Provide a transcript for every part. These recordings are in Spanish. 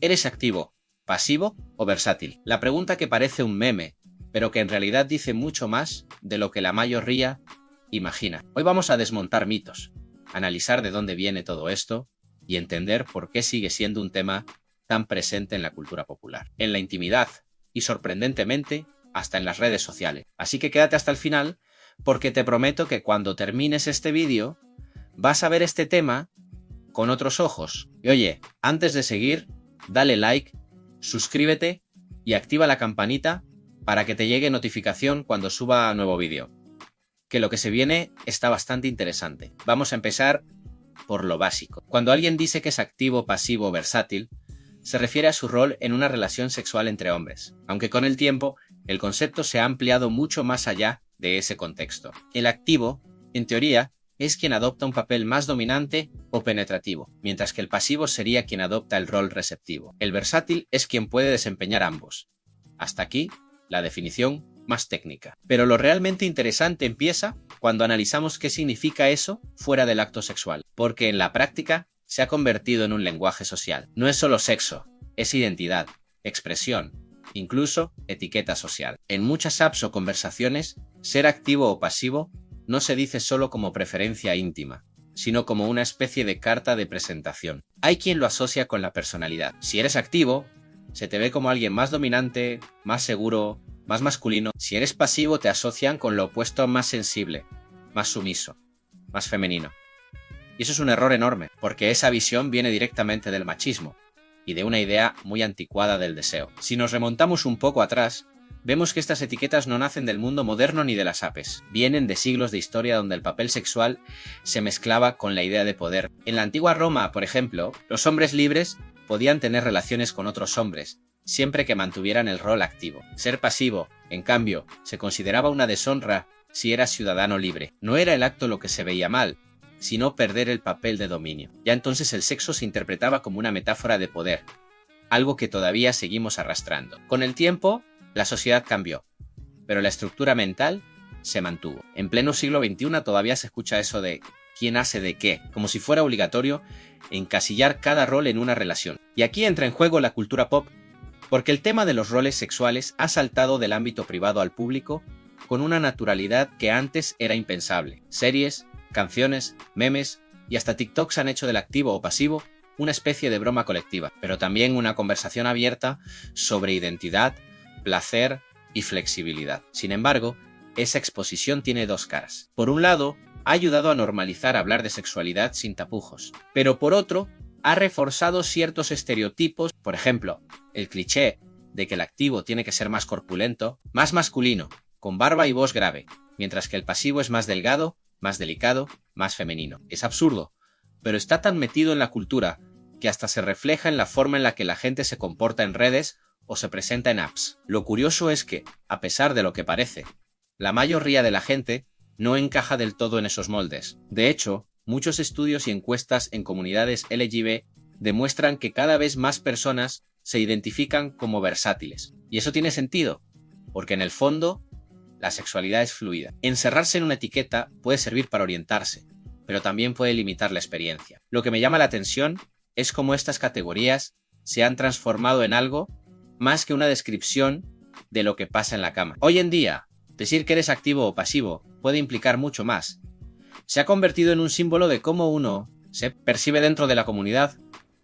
¿Eres activo, pasivo o versátil? La pregunta que parece un meme, pero que en realidad dice mucho más de lo que la mayoría imagina. Hoy vamos a desmontar mitos, analizar de dónde viene todo esto y entender por qué sigue siendo un tema tan presente en la cultura popular, en la intimidad y, sorprendentemente, hasta en las redes sociales. Así que quédate hasta el final, porque te prometo que cuando termines este vídeo vas a ver este tema con otros ojos. Y oye, antes de seguir, dale like, suscríbete y activa la campanita para que te llegue notificación cuando suba nuevo vídeo. Que lo que se viene está bastante interesante. Vamos a empezar por lo básico. Cuando alguien dice que es activo, pasivo o versátil, se refiere a su rol en una relación sexual entre hombres, aunque con el tiempo el concepto se ha ampliado mucho más allá de ese contexto. El activo, en teoría, es quien adopta un papel más dominante o penetrativo, mientras que el pasivo sería quien adopta el rol receptivo. El versátil es quien puede desempeñar ambos. Hasta aquí, la definición más técnica. Pero lo realmente interesante empieza cuando analizamos qué significa eso fuera del acto sexual, porque en la práctica se ha convertido en un lenguaje social. No es solo sexo, es identidad, expresión, incluso etiqueta social. En muchas apps o conversaciones, ser activo o pasivo no se dice solo como preferencia íntima, sino como una especie de carta de presentación. Hay quien lo asocia con la personalidad. Si eres activo, se te ve como alguien más dominante, más seguro, más masculino. Si eres pasivo, te asocian con lo opuesto, más sensible, más sumiso, más femenino. Y eso es un error enorme, porque esa visión viene directamente del machismo y de una idea muy anticuada del deseo. Si nos remontamos un poco atrás, vemos que estas etiquetas no nacen del mundo moderno ni de las apes. Vienen de siglos de historia donde el papel sexual se mezclaba con la idea de poder. En la antigua Roma, por ejemplo, los hombres libres podían tener relaciones con otros hombres, siempre que mantuvieran el rol activo. Ser pasivo, en cambio, se consideraba una deshonra si eras ciudadano libre. No era el acto lo que se veía mal, sino perder el papel de dominio. Ya entonces el sexo se interpretaba como una metáfora de poder, algo que todavía seguimos arrastrando. Con el tiempo, la sociedad cambió, pero la estructura mental se mantuvo. En pleno siglo XXI todavía se escucha eso de quién hace de qué, como si fuera obligatorio encasillar cada rol en una relación. Y aquí entra en juego la cultura pop, porque el tema de los roles sexuales ha saltado del ámbito privado al público con una naturalidad que antes era impensable. Series, canciones, memes y hasta TikToks han hecho del activo o pasivo una especie de broma colectiva, pero también una conversación abierta sobre identidad, placer y flexibilidad. Sin embargo, esa exposición tiene dos caras. Por un lado, ha ayudado a normalizar hablar de sexualidad sin tapujos, pero por otro, ha reforzado ciertos estereotipos, por ejemplo, el cliché de que el activo tiene que ser más corpulento, más masculino, con barba y voz grave, mientras que el pasivo es más delgado, más delicado, más femenino. Es absurdo, pero está tan metido en la cultura que hasta se refleja en la forma en la que la gente se comporta en redes o se presenta en apps. Lo curioso es que, a pesar de lo que parece, la mayoría de la gente no encaja del todo en esos moldes. De hecho, muchos estudios y encuestas en comunidades LGBT demuestran que cada vez más personas se identifican como versátiles. Y eso tiene sentido, porque en el fondo, la sexualidad es fluida. Encerrarse en una etiqueta puede servir para orientarse, pero también puede limitar la experiencia. Lo que me llama la atención es cómo estas categorías se han transformado en algo más que una descripción de lo que pasa en la cama. Hoy en día, decir que eres activo o pasivo puede implicar mucho más. Se ha convertido en un símbolo de cómo uno se percibe dentro de la comunidad,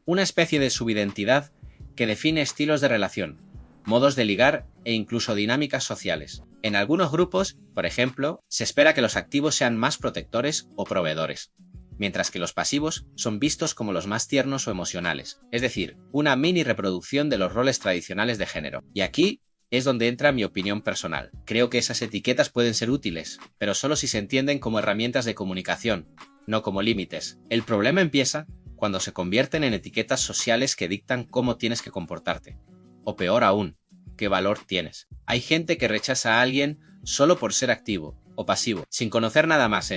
una especie de subidentidad que define estilos de relación, modos de ligar e incluso dinámicas sociales. En algunos grupos, por ejemplo, se espera que los activos sean más protectores o proveedores, mientras que los pasivos son vistos como los más tiernos o emocionales, es decir, una mini reproducción de los roles tradicionales de género. Y aquí es donde entra mi opinión personal. Creo que esas etiquetas pueden ser útiles, pero solo si se entienden como herramientas de comunicación, no como límites. El problema empieza cuando se convierten en etiquetas sociales que dictan cómo tienes que comportarte. O peor aún, qué valor tienes. Hay gente que rechaza a alguien solo por ser activo o pasivo, sin conocer nada más,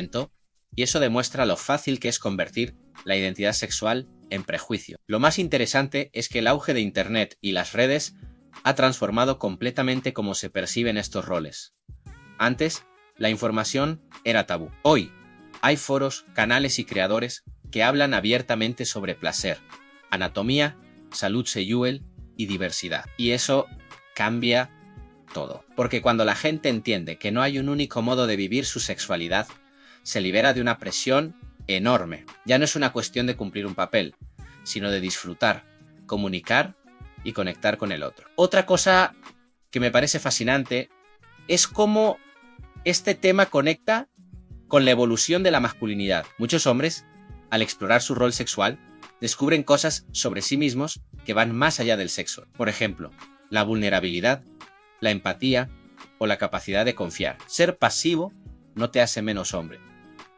y eso demuestra lo fácil que es convertir la identidad sexual en prejuicio. Lo más interesante es que el auge de Internet y las redes ha transformado completamente cómo se perciben estos roles. Antes, la información era tabú. Hoy, hay foros, canales y creadores que hablan abiertamente sobre placer, anatomía salud sexual y diversidad. Y eso cambia todo. Porque cuando la gente entiende que no hay un único modo de vivir su sexualidad, se libera de una presión enorme. Ya no es una cuestión de cumplir un papel, sino de disfrutar, comunicar y conectar con el otro. Otra cosa que me parece fascinante es cómo este tema conecta con la evolución de la masculinidad. Muchos hombres, al explorar su rol sexual, descubren cosas sobre sí mismos que van más allá del sexo. Por ejemplo, la vulnerabilidad, la empatía o la capacidad de confiar. Ser pasivo no te hace menos hombre,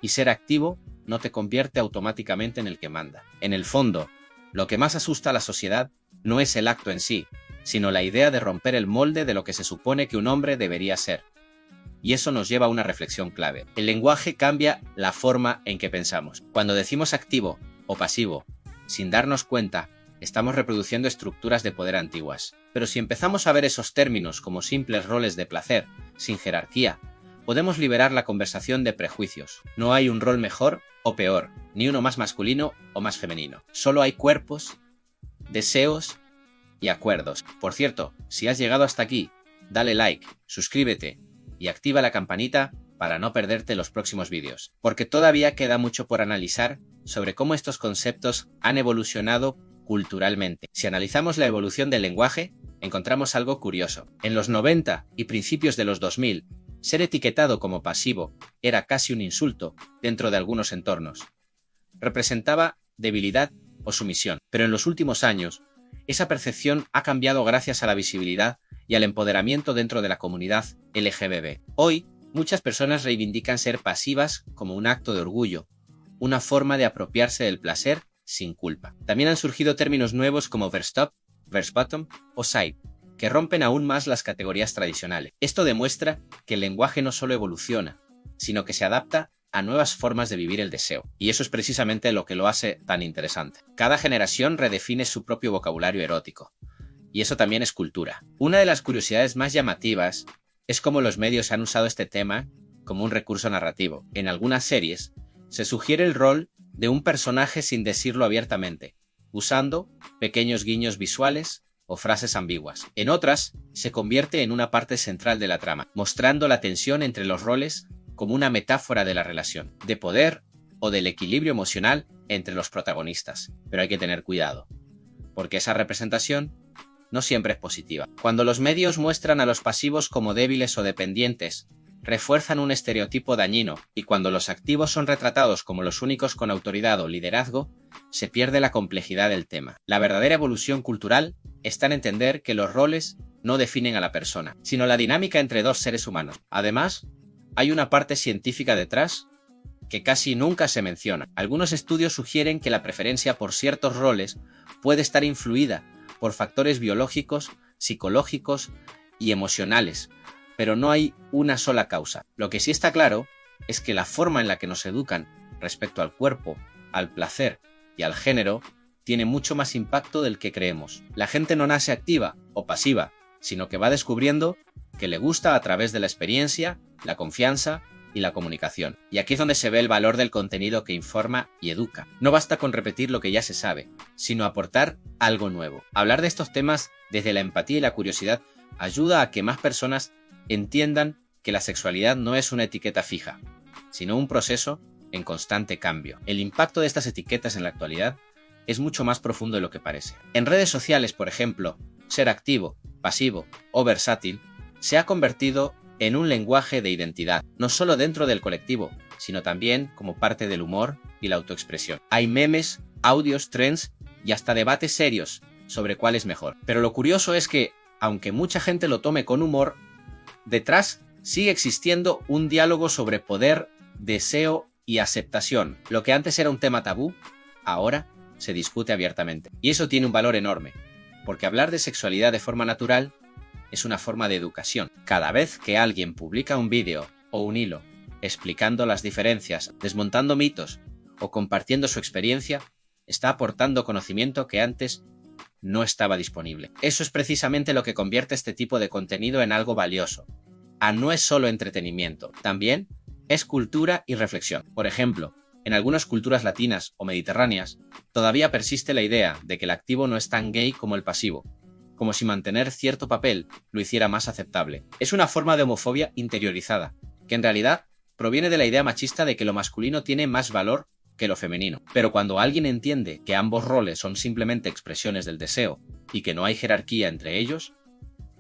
y ser activo no te convierte automáticamente en el que manda. En el fondo, lo que más asusta a la sociedad no es el acto en sí, sino la idea de romper el molde de lo que se supone que un hombre debería ser. Y eso nos lleva a una reflexión clave. El lenguaje cambia la forma en que pensamos. Cuando decimos activo o pasivo, sin darnos cuenta, estamos reproduciendo estructuras de poder antiguas. Pero si empezamos a ver esos términos como simples roles de placer, sin jerarquía, podemos liberar la conversación de prejuicios. No hay un rol mejor o peor, ni uno más masculino o más femenino. Solo hay cuerpos, deseos y acuerdos. Por cierto, si has llegado hasta aquí, dale like, suscríbete y activa la campanita para no perderte los próximos vídeos, porque todavía queda mucho por analizar sobre cómo estos conceptos han evolucionado culturalmente. Si analizamos la evolución del lenguaje, encontramos algo curioso. En los 90 y principios de los 2000, ser etiquetado como pasivo era casi un insulto dentro de algunos entornos. Representaba debilidad o sumisión. Pero en los últimos años, esa percepción ha cambiado gracias a la visibilidad y al empoderamiento dentro de la comunidad LGBB. Hoy, muchas personas reivindican ser pasivas como un acto de orgullo, una forma de apropiarse del placer sin culpa. También han surgido términos nuevos como verstop, versbottom o side, que rompen aún más las categorías tradicionales. Esto demuestra que el lenguaje no solo evoluciona, sino que se adapta a nuevas formas de vivir el deseo. Y eso es precisamente lo que lo hace tan interesante. Cada generación redefine su propio vocabulario erótico. Y eso también es cultura. Una de las curiosidades más llamativas es cómo los medios han usado este tema como un recurso narrativo. En algunas series, se sugiere el rol de un personaje sin decirlo abiertamente, usando pequeños guiños visuales o frases ambiguas. En otras, se convierte en una parte central de la trama, mostrando la tensión entre los roles como una metáfora de la relación, de poder o del equilibrio emocional entre los protagonistas. Pero hay que tener cuidado, porque esa representación no siempre es positiva. Cuando los medios muestran a los pasivos como débiles o dependientes, refuerzan un estereotipo dañino, y cuando los activos son retratados como los únicos con autoridad o liderazgo, se pierde la complejidad del tema. La verdadera evolución cultural está en entender que los roles no definen a la persona, sino la dinámica entre dos seres humanos. Además, hay una parte científica detrás que casi nunca se menciona. Algunos estudios sugieren que la preferencia por ciertos roles puede estar influida por factores biológicos, psicológicos y emocionales, pero no hay una sola causa. Lo que sí está claro es que la forma en la que nos educan respecto al cuerpo, al placer y al género tiene mucho más impacto del que creemos. La gente no nace activa o pasiva, sino que va descubriendo que le gusta a través de la experiencia, la confianza y la comunicación. Y aquí es donde se ve el valor del contenido que informa y educa. No basta con repetir lo que ya se sabe, sino aportar algo nuevo. Hablar de estos temas desde la empatía y la curiosidad ayuda a que más personas entiendan que la sexualidad no es una etiqueta fija, sino un proceso en constante cambio. El impacto de estas etiquetas en la actualidad es mucho más profundo de lo que parece. En redes sociales, por ejemplo, ser activo, pasivo o versátil se ha convertido en un lenguaje de identidad, no solo dentro del colectivo, sino también como parte del humor y la autoexpresión. Hay memes, audios, trends y hasta debates serios sobre cuál es mejor. Pero lo curioso es que, aunque mucha gente lo tome con humor, detrás sigue existiendo un diálogo sobre poder, deseo y aceptación. Lo que antes era un tema tabú, ahora se discute abiertamente. Y eso tiene un valor enorme, porque hablar de sexualidad de forma natural es una forma de educación. Cada vez que alguien publica un vídeo o un hilo explicando las diferencias, desmontando mitos o compartiendo su experiencia, está aportando conocimiento que antes no estaba disponible. Eso es precisamente lo que convierte este tipo de contenido en algo valioso. No es solo entretenimiento, también es cultura y reflexión. Por ejemplo, En algunas culturas latinas o mediterráneas, todavía persiste la idea de que el activo no es tan gay como el pasivo, como si mantener cierto papel lo hiciera más aceptable. Es una forma de homofobia interiorizada, que en realidad proviene de la idea machista de que lo masculino tiene más valor que lo femenino. Pero cuando alguien entiende que ambos roles son simplemente expresiones del deseo y que no hay jerarquía entre ellos,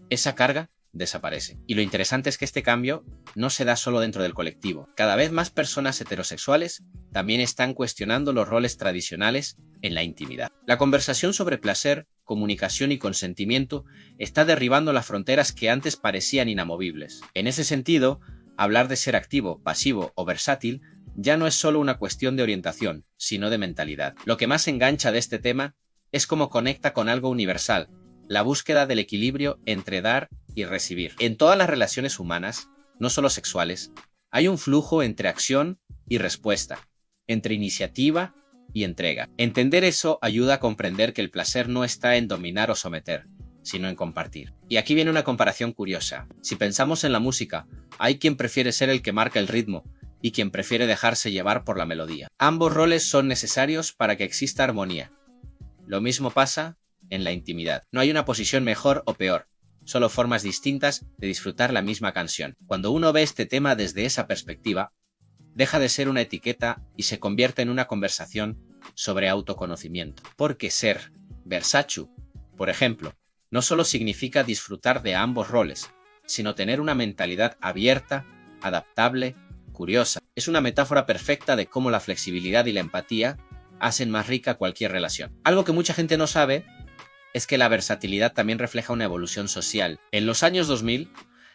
esa carga desaparece. Y lo interesante es que este cambio no se da solo dentro del colectivo. Cada vez más personas heterosexuales también están cuestionando los roles tradicionales en la intimidad. La conversación sobre placer, comunicación y consentimiento está derribando las fronteras que antes parecían inamovibles. En ese sentido, hablar de ser activo, pasivo o versátil ya no es solo una cuestión de orientación, sino de mentalidad. Lo que más engancha de este tema es cómo conecta con algo universal, la búsqueda del equilibrio entre dar y recibir. En todas las relaciones humanas, no solo sexuales, hay un flujo entre acción y respuesta, entre iniciativa y entrega. Entender eso ayuda a comprender que el placer no está en dominar o someter, sino en compartir. Y aquí viene una comparación curiosa. Si pensamos en la música, hay quien prefiere ser el que marca el ritmo y quien prefiere dejarse llevar por la melodía. Ambos roles son necesarios para que exista armonía. Lo mismo pasa en la intimidad. No hay una posición mejor o peor, solo formas distintas de disfrutar la misma canción. Cuando uno ve este tema desde esa perspectiva, deja de ser una etiqueta y se convierte en una conversación sobre autoconocimiento. Porque ser versátil, por ejemplo, no solo significa disfrutar de ambos roles, sino tener una mentalidad abierta, adaptable, curiosa. Es una metáfora perfecta de cómo la flexibilidad y la empatía hacen más rica cualquier relación. Algo que mucha gente no sabe es que la versatilidad también refleja una evolución social. En los años 2000,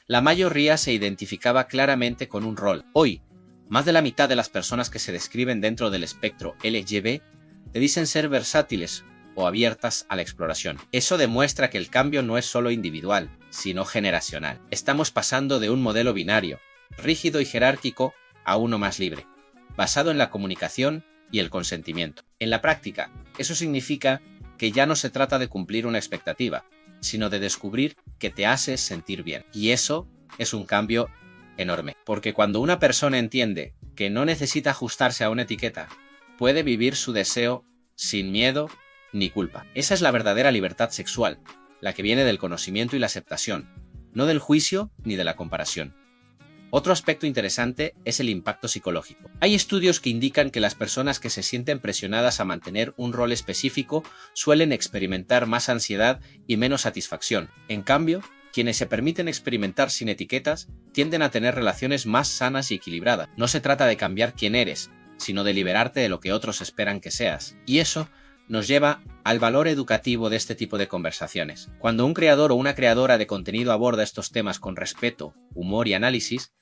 la mayoría se identificaba claramente con un rol. Hoy, más de la mitad de las personas que se describen dentro del espectro LGB te dicen ser versátiles o abiertas a la exploración. Eso demuestra que el cambio no es solo individual, sino generacional. Estamos pasando de un modelo binario, rígido y jerárquico, a uno más libre, basado en la comunicación y el consentimiento. En la práctica, eso significa que ya no se trata de cumplir una expectativa, sino de descubrir que te hace sentir bien. Y eso es un cambio enorme, porque cuando una persona entiende que no necesita ajustarse a una etiqueta, puede vivir su deseo sin miedo ni culpa. Esa es la verdadera libertad sexual, la que viene del conocimiento y la aceptación, no del juicio ni de la comparación. Otro aspecto interesante es el impacto psicológico. Hay estudios que indican que las personas que se sienten presionadas a mantener un rol específico suelen experimentar más ansiedad y menos satisfacción. En cambio, quienes se permiten experimentar sin etiquetas tienden a tener relaciones más sanas y equilibradas. No se trata de cambiar quién eres, sino de liberarte de lo que otros esperan que seas. Y eso nos lleva al valor educativo de este tipo de conversaciones. Cuando un creador o una creadora de contenido aborda estos temas con respeto, humor y análisis,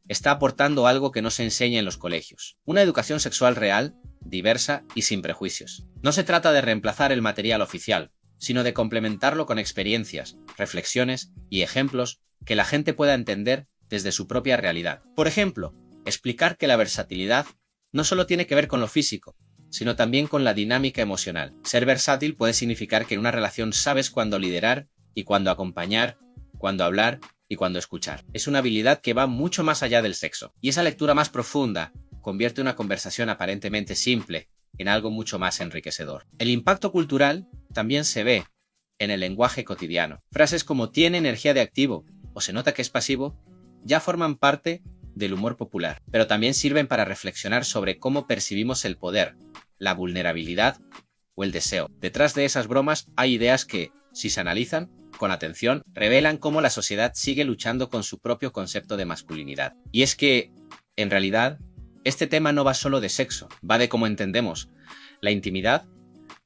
está aportando algo que no se enseña en los colegios. Una educación sexual real, diversa y sin prejuicios. No se trata de reemplazar el material oficial, sino de complementarlo con experiencias, reflexiones y ejemplos que la gente pueda entender desde su propia realidad. Por ejemplo, explicar que la versatilidad no solo tiene que ver con lo físico, sino también con la dinámica emocional. Ser versátil puede significar que en una relación sabes cuándo liderar y cuándo acompañar, cuándo hablar y cuándo escuchar. Es una habilidad que va mucho más allá del sexo. Y esa lectura más profunda convierte una conversación aparentemente simple en algo mucho más enriquecedor. El impacto cultural también se ve en el lenguaje cotidiano. Frases como "tiene energía de activo" o "se nota que es pasivo" ya forman parte del humor popular, pero también sirven para reflexionar sobre cómo percibimos el poder, la vulnerabilidad o el deseo. Detrás de esas bromas hay ideas que, si se analizan con atención, revelan cómo la sociedad sigue luchando con su propio concepto de masculinidad. Y es que, en realidad, este tema no va solo de sexo, va de cómo entendemos la intimidad,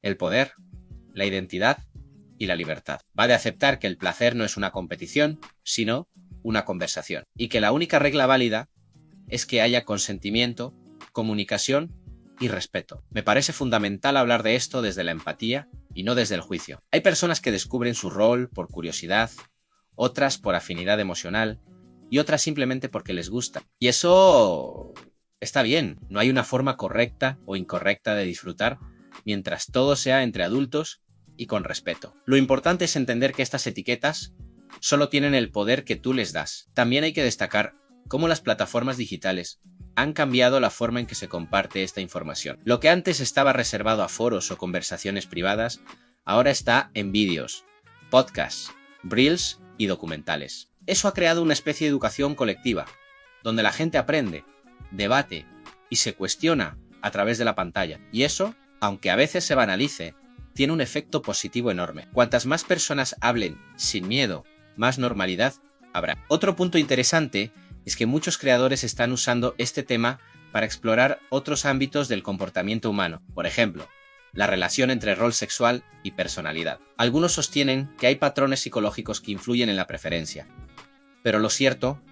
el poder, la identidad y la libertad. Va de aceptar que el placer no es una competición, sino una conversación, y que la única regla válida es que haya consentimiento, comunicación y respeto. Me parece fundamental hablar de esto desde la empatía y no desde el juicio. Hay personas que descubren su rol por curiosidad, otras por afinidad emocional y otras simplemente porque les gusta. Y eso está bien, no hay una forma correcta o incorrecta de disfrutar mientras todo sea entre adultos y con respeto. Lo importante es entender que estas etiquetas solo tienen el poder que tú les das. También hay que destacar cómo las plataformas digitales han cambiado la forma en que se comparte esta información. Lo que antes estaba reservado a foros o conversaciones privadas, ahora está en vídeos, podcasts, reels y documentales. Eso ha creado una especie de educación colectiva, donde la gente aprende, debate y se cuestiona a través de la pantalla. Y eso, aunque a veces se banalice, tiene un efecto positivo enorme. Cuantas más personas hablen sin miedo, más normalidad habrá. Otro punto interesante es que muchos creadores están usando este tema para explorar otros ámbitos del comportamiento humano. Por ejemplo, la relación entre rol sexual y personalidad. Algunos sostienen que hay patrones psicológicos que influyen en la preferencia, pero lo cierto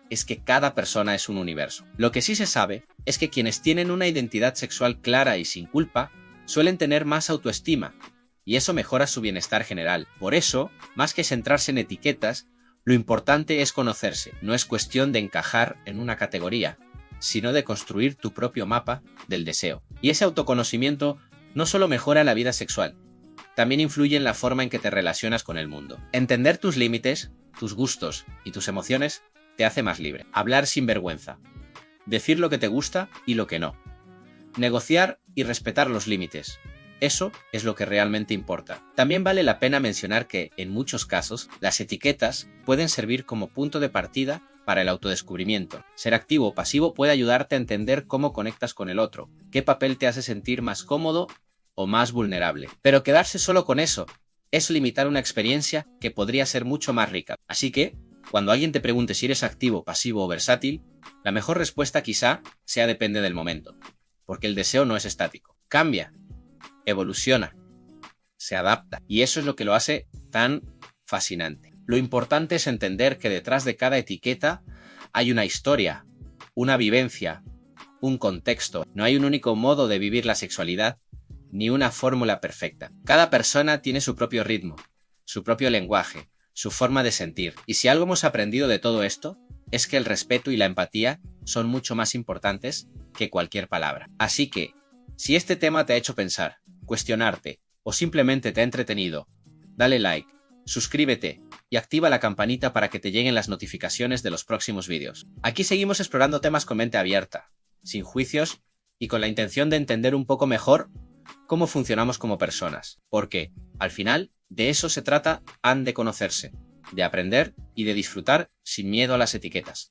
es que cada persona es un universo. Lo que sí se sabe es que quienes tienen una identidad sexual clara y sin culpa suelen tener más autoestima, y eso mejora su bienestar general. Por eso, más que centrarse en etiquetas, lo importante es conocerse. No es cuestión de encajar en una categoría, sino de construir tu propio mapa del deseo. Y ese autoconocimiento no solo mejora la vida sexual, también influye en la forma en que te relacionas con el mundo. Entender tus límites, tus gustos y tus emociones te hace más libre. Hablar sin vergüenza. Decir lo que te gusta y lo que no. Negociar y respetar los límites. Eso es lo que realmente importa. También vale la pena mencionar que, en muchos casos, las etiquetas pueden servir como punto de partida para el autodescubrimiento. Ser activo o pasivo puede ayudarte a entender cómo conectas con el otro, qué papel te hace sentir más cómodo o más vulnerable. Pero quedarse solo con eso es limitar una experiencia que podría ser mucho más rica. Así que, cuando alguien te pregunte si eres activo, pasivo o versátil, la mejor respuesta quizá sea depende del momento, porque el deseo no es estático. Cambia, evoluciona, se adapta, y eso es lo que lo hace tan fascinante. Lo importante es entender que detrás de cada etiqueta hay una historia, una vivencia, un contexto. No hay un único modo de vivir la sexualidad, ni una fórmula perfecta. Cada persona tiene su propio ritmo, su propio lenguaje, su forma de sentir. Y si algo hemos aprendido de todo esto, es que el respeto y la empatía son mucho más importantes que cualquier palabra. Así que, si este tema te ha hecho pensar, cuestionarte o simplemente te ha entretenido, dale like, suscríbete y activa la campanita para que te lleguen las notificaciones de los próximos vídeos. Aquí seguimos explorando temas con mente abierta, sin juicios y con la intención de entender un poco mejor cómo funcionamos como personas, porque, al final, de eso se trata, han de conocerse, de aprender y de disfrutar sin miedo a las etiquetas.